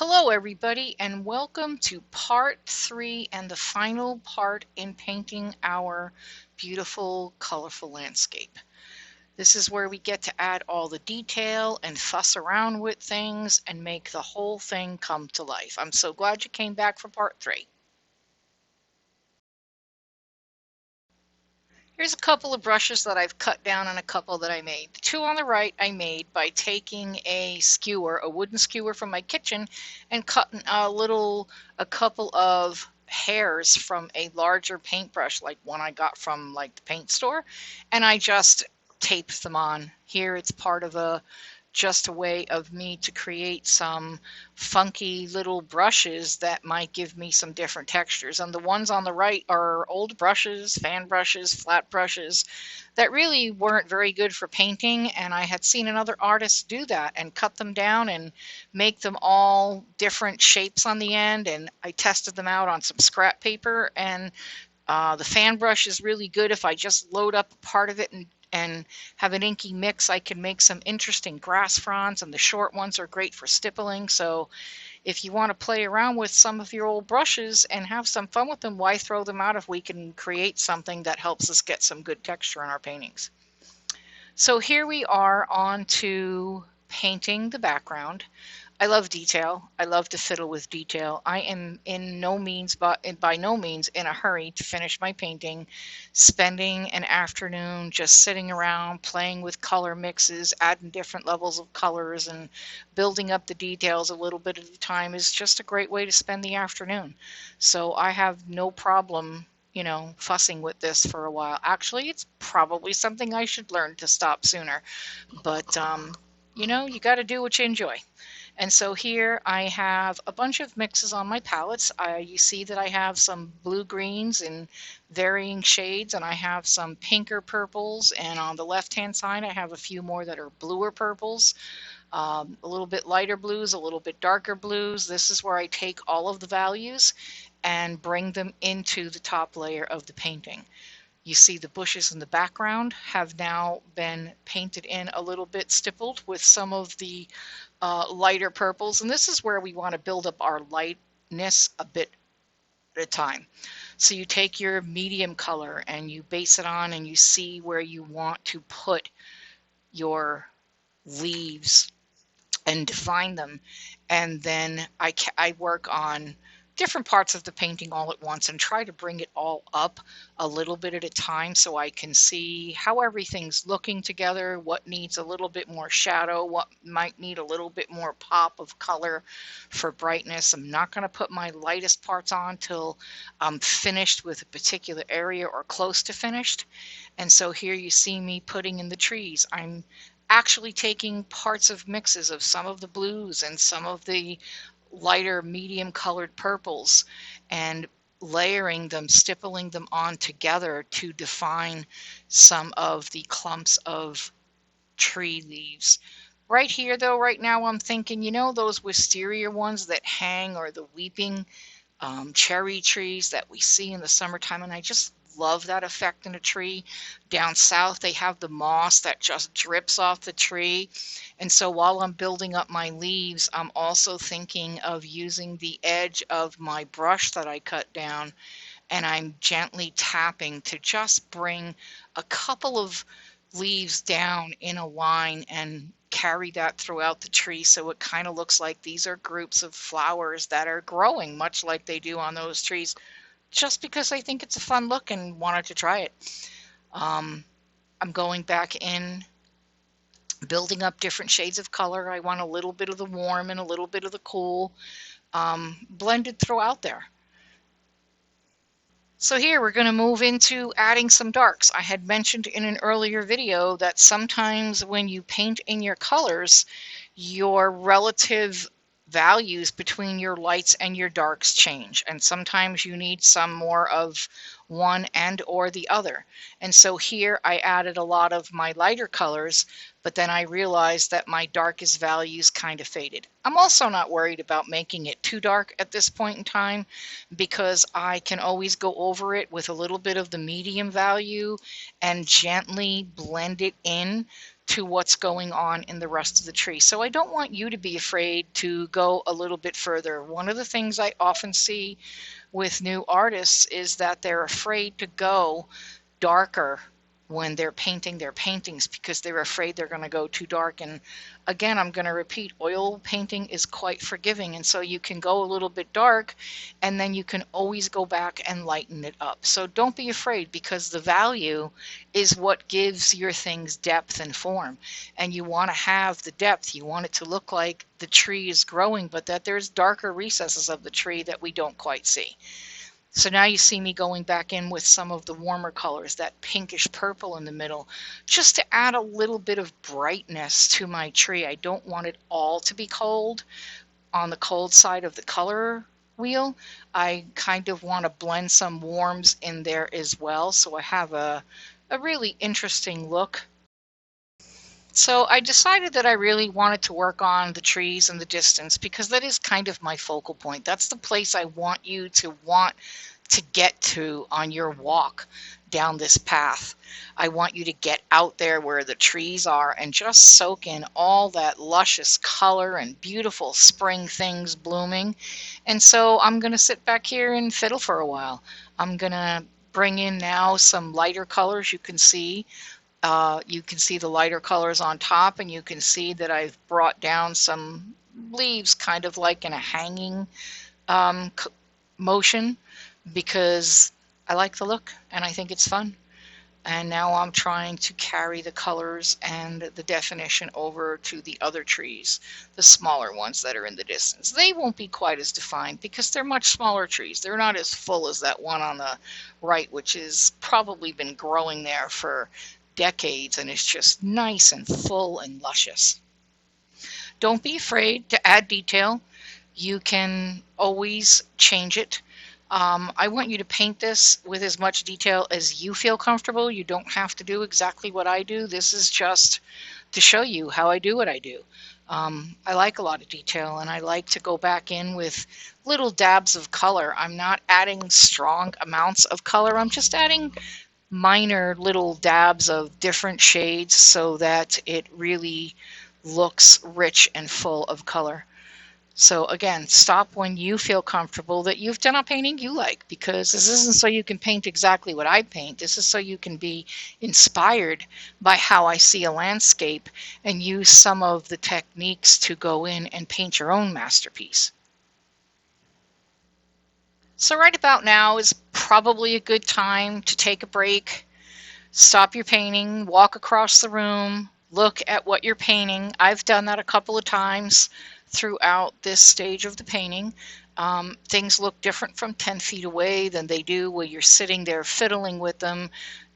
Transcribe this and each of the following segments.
Hello everybody, and welcome to part 3 and the final part in painting our beautiful colorful landscape. This is where we get to add all the detail and fuss around with things and make the whole thing come to life. I'm so glad you came back for part 3. Here's a couple of brushes that I've cut down and a couple that I made. The two on the right I made by taking a skewer, a wooden skewer from my kitchen, and cutting a couple of hairs from a larger paintbrush, like one I got from like the paint store, and I just taped them on. Here it's part of just a way of me to create some funky little brushes that might give me some different textures. And the ones on the right are old brushes, fan brushes, flat brushes that really weren't very good for painting. And I had seen another artist do that and cut them down and make them all different shapes on the end. And I tested them out on some scrap paper, and the fan brush is really good if I just load up a part of it and have an inky mix. I can make some interesting grass fronds, and the short ones are great for stippling. So if you want to play around with some of your old brushes and have some fun with them, why throw them out if we can create something that helps us get some good texture in our paintings? So here we are on to painting the background. I love detail. I love to fiddle with detail. I am by no means in a hurry to finish my painting, spending an afternoon just sitting around playing with color mixes, adding different levels of colors and building up the details a little bit at a time is just a great way to spend the afternoon. So I have no problem fussing with this for a while. Actually, it's probably something I should learn to stop sooner. But you got to do what you enjoy. And so here I have a bunch of mixes on my palettes. You see that I have some blue-greens in varying shades, and I have some pinker purples, and on the left-hand side I have a few more that are bluer purples, a little bit lighter blues, a little bit darker blues. This is where I take all of the values and bring them into the top layer of the painting. You see the bushes in the background have now been painted in a little bit, stippled with some of the lighter purples, and this is where we want to build up our lightness a bit at a time. So you take your medium color and you base it on, and you see where you want to put your leaves and define them, and then I work on different parts of the painting all at once and try to bring it all up a little bit at a time so I can see how everything's looking together, what needs a little bit more shadow, what might need a little bit more pop of color for brightness. I'm not going to put my lightest parts on till I'm finished with a particular area or close to finished. And so here you see me putting in the trees. I'm actually taking parts of mixes of some of the blues and some of the lighter medium colored purples and layering them, stippling them on together to define some of the clumps of tree leaves. Right here though, right now I'm thinking, those wisteria ones that hang, or the weeping cherry trees that we see in the summertime, and I just love that effect in a tree. Down south they have the moss that just drips off the tree, and so while I'm building up my leaves, I'm also thinking of using the edge of my brush that I cut down, and I'm gently tapping to just bring a couple of leaves down in a line and carry that throughout the tree, so it kind of looks like these are groups of flowers that are growing much like they do on those trees, just because I think it's a fun look and wanted to try it. I'm going back in, building up different shades of color. I want a little bit of the warm and a little bit of the cool blended throughout there. So here we're going to move into adding some darks. I had mentioned in an earlier video that sometimes when you paint in your colors, your relative values between your lights and your darks change, and sometimes you need some more of one and or the other. And so here I added a lot of my lighter colors, but then I realized that my darkest values kind of faded. I'm also not worried about making it too dark at this point in time, because I can always go over it with a little bit of the medium value and gently blend it in to what's going on in the rest of the tree. So I don't want you to be afraid to go a little bit further. One of the things I often see with new artists is that they're afraid to go darker when they're painting their paintings because they're afraid they're going to go too dark. And again, I'm going to repeat, oil painting is quite forgiving, and so you can go a little bit dark and then you can always go back and lighten it up. So don't be afraid, because the value is what gives your things depth and form, and you want to have the depth. You want it to look like the tree is growing, but that there's darker recesses of the tree that we don't quite see. So now you see me going back in with some of the warmer colors, that pinkish purple in the middle, just to add a little bit of brightness to my tree. I don't want it all to be cold on the cold side of the color wheel. I kind of want to blend some warms in there as well, so I have a really interesting look. So I decided that I really wanted to work on the trees in the distance, because that is kind of my focal point. That's the place I want you to want to get to on your walk down this path. I want you to get out there where the trees are and just soak in all that luscious color and beautiful spring things blooming. And so I'm going to sit back here and fiddle for a while. I'm going to bring in now some lighter colors. You can see the lighter colors on top, and you can see that I've brought down some leaves kind of like in a hanging motion, because I like the look and I think it's fun. And now I'm trying to carry the colors and the definition over to the other trees, the smaller ones that are in the distance. They won't be quite as defined because they're much smaller trees. They're not as full as that one on the right, which has probably been growing there for decades and it's just nice and full and luscious. Don't be afraid to add detail. You can always change it. I want you to paint this with as much detail as you feel comfortable. You don't have to do exactly what I do. This is just to show you how I do what I do. I like a lot of detail, and I like to go back in with little dabs of color. I'm not adding strong amounts of color. I'm just adding minor little dabs of different shades so that it really looks rich and full of color. So again, stop when you feel comfortable that you've done a painting you like, because this isn't so you can paint exactly what I paint. This is so you can be inspired by how I see a landscape and use some of the techniques to go in and paint your own masterpiece. So right about now is probably a good time to take a break, stop your painting, walk across the room, look at what you're painting. I've done that a couple of times throughout this stage of the painting. Things look different from 10 feet away than they do when you're sitting there fiddling with them.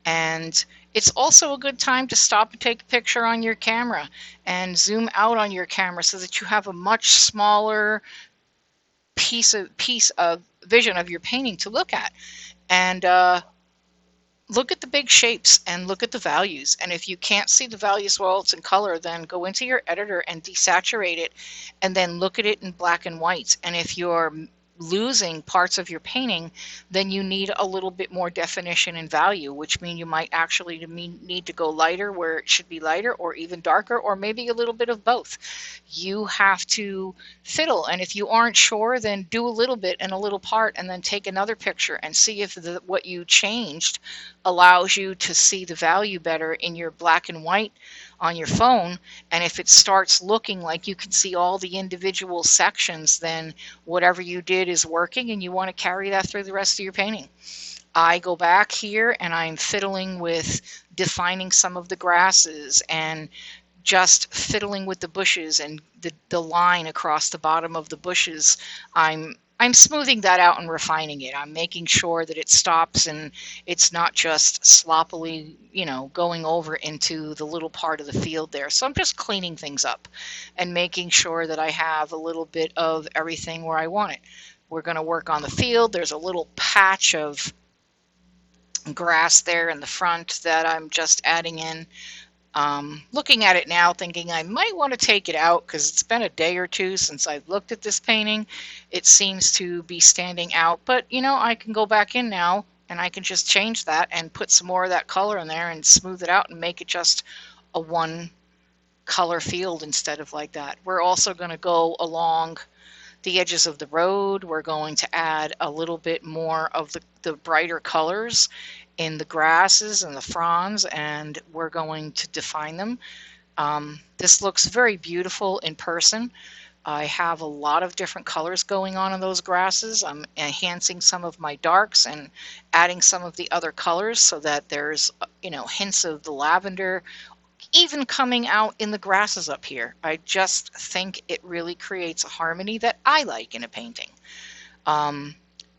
And it's also a good time to stop and take a picture on your camera and zoom out on your camera so that you have a much smaller piece of vision of your painting to look at. And look at the big shapes and look at the values. And if you can't see the values while it's in color, then go into your editor and desaturate it and then look at it in black and white. And if you're losing parts of your painting, then you need a little bit more definition and value, which means you might actually need to go lighter where it should be lighter, or even darker, or maybe a little bit of both. You have to fiddle, and if you aren't sure, then do a little bit and a little part and then take another picture and see if what you changed allows you to see the value better in your black and white on your phone. And if it starts looking like you can see all the individual sections, then whatever you did is working and you want to carry that through the rest of your painting. I go back here and I'm fiddling with defining some of the grasses and just fiddling with the bushes and the line across the bottom of the bushes. I'm smoothing that out and refining it. I'm making sure that it stops and it's not just sloppily, going over into the little part of the field there. So I'm just cleaning things up and making sure that I have a little bit of everything where I want it. We're going to work on the field. There's a little patch of grass there in the front that I'm just adding in. Looking at it now, thinking I might want to take it out because it's been a day or two since I've looked at this painting. It seems to be standing out, but I can go back in now and I can just change that and put some more of that color in there and smooth it out and make it just a one color field instead of like that. We're also going to go along the edges of the road. We're going to add a little bit more of the brighter colors in the grasses and the fronds, and we're going to define them. This looks very beautiful in person. I have a lot of different colors going on in those grasses. I'm enhancing some of my darks and adding some of the other colors so that there's, hints of the lavender even coming out in the grasses up here. I just think it really creates a harmony that I like in a painting.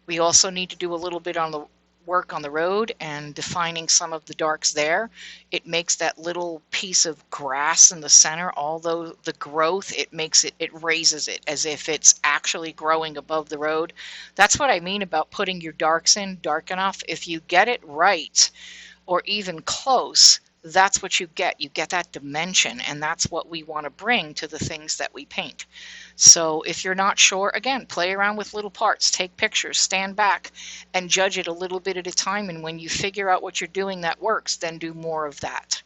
We also need to do a little bit on the work on the road and defining some of the darks there. It makes that little piece of grass in the center, although the growth, it raises it as if it's actually growing above the road. That's what I mean about putting your darks in dark enough. If you get it right or even close, that's what you get. You get that dimension, and that's what we want to bring to the things that we paint. So if you're not sure, again, play around with little parts, take pictures, stand back, and judge it a little bit at a time. And when you figure out what you're doing that works, then do more of that.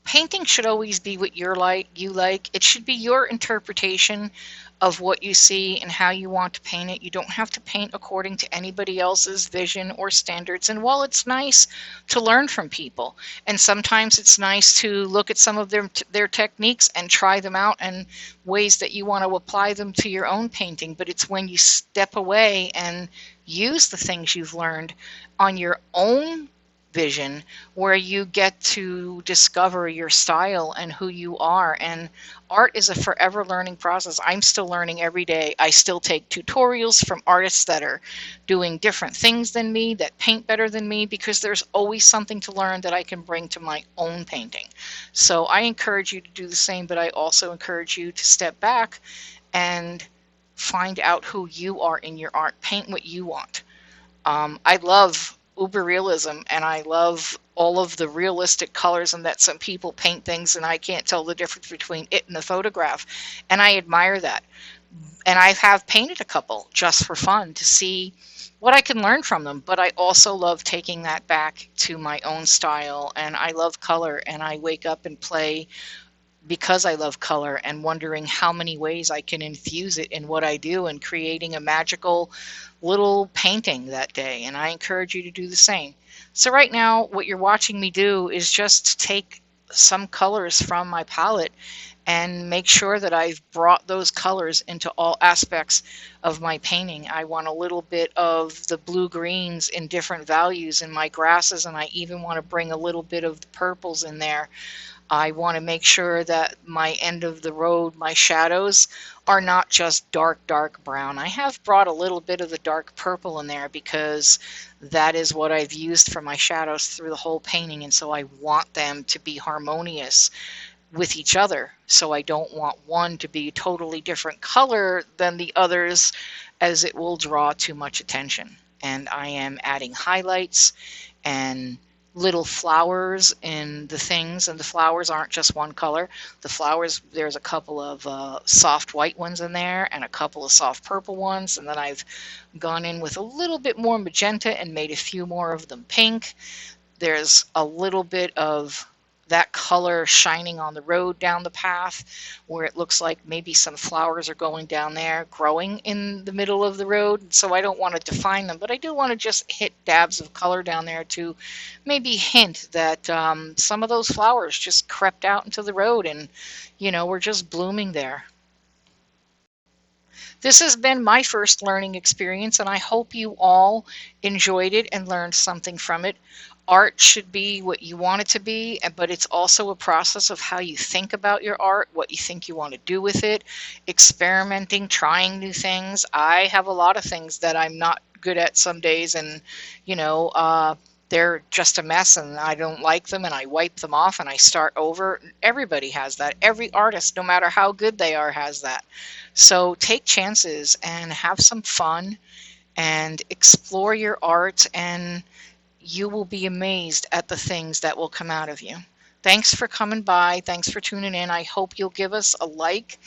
Painting should always be what you like. It should be your interpretation of what you see and how you want to paint it. You don't have to paint according to anybody else's vision or standards. And while it's nice to learn from people, and sometimes it's nice to look at some of their techniques and try them out and ways that you want to apply them to your own painting, but it's when you step away and use the things you've learned on your own vision where you get to discover your style and who you are. And art is a forever learning process. I'm still learning every day. I still take tutorials from artists that are doing different things than me, that paint better than me, because there's always something to learn that I can bring to my own painting. So I encourage you to do the same, but I also encourage you to step back and find out who you are in your art. Paint what you want. I love uber realism, and I love all of the realistic colors, and that some people paint things and I can't tell the difference between it and the photograph, and I admire that. And I have painted a couple just for fun to see what I can learn from them, but I also love taking that back to my own style. And I love color, and I wake up and play because I love color and wondering how many ways I can infuse it in what I do and creating a magical little painting that day. And I encourage you to do the same. So right now, what you're watching me do is just take some colors from my palette and make sure that I've brought those colors into all aspects of my painting. I want a little bit of the blue-greens in different values in my grasses, and I even want to bring a little bit of the purples in there. I want to make sure that my end of the road, my shadows, are not just dark, dark brown. I have brought a little bit of the dark purple in there because that is what I've used for my shadows through the whole painting, and so I want them to be harmonious with each other. So I don't want one to be a totally different color than the others, as it will draw too much attention. And I am adding highlights and little flowers in the things, and the flowers aren't just one color. The flowers, there's a couple of soft white ones in there and a couple of soft purple ones, and then I've gone in with a little bit more magenta and made a few more of them pink. There's a little bit of that color shining on the road down the path where it looks like maybe some flowers are going down there, growing in the middle of the road. So I don't want to define them, but I do want to just hit dabs of color down there to maybe hint that some of those flowers just crept out into the road and, were just blooming there. This has been my first learning experience, and I hope you all enjoyed it and learned something from it. Art should be what you want it to be, but it's also a process of how you think about your art, what you think you want to do with it, experimenting, trying new things. I have a lot of things that I'm not good at some days, and they're just a mess and I don't like them, and I wipe them off and I start over. Everybody has that. Every artist, no matter how good they are, has that. So take chances and have some fun and explore your art, and you will be amazed at the things that will come out of you. Thanks for coming by. Thanks for tuning in. I hope you'll give us a like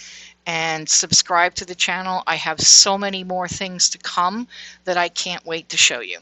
and subscribe to the channel. I have so many more things to come that I can't wait to show you.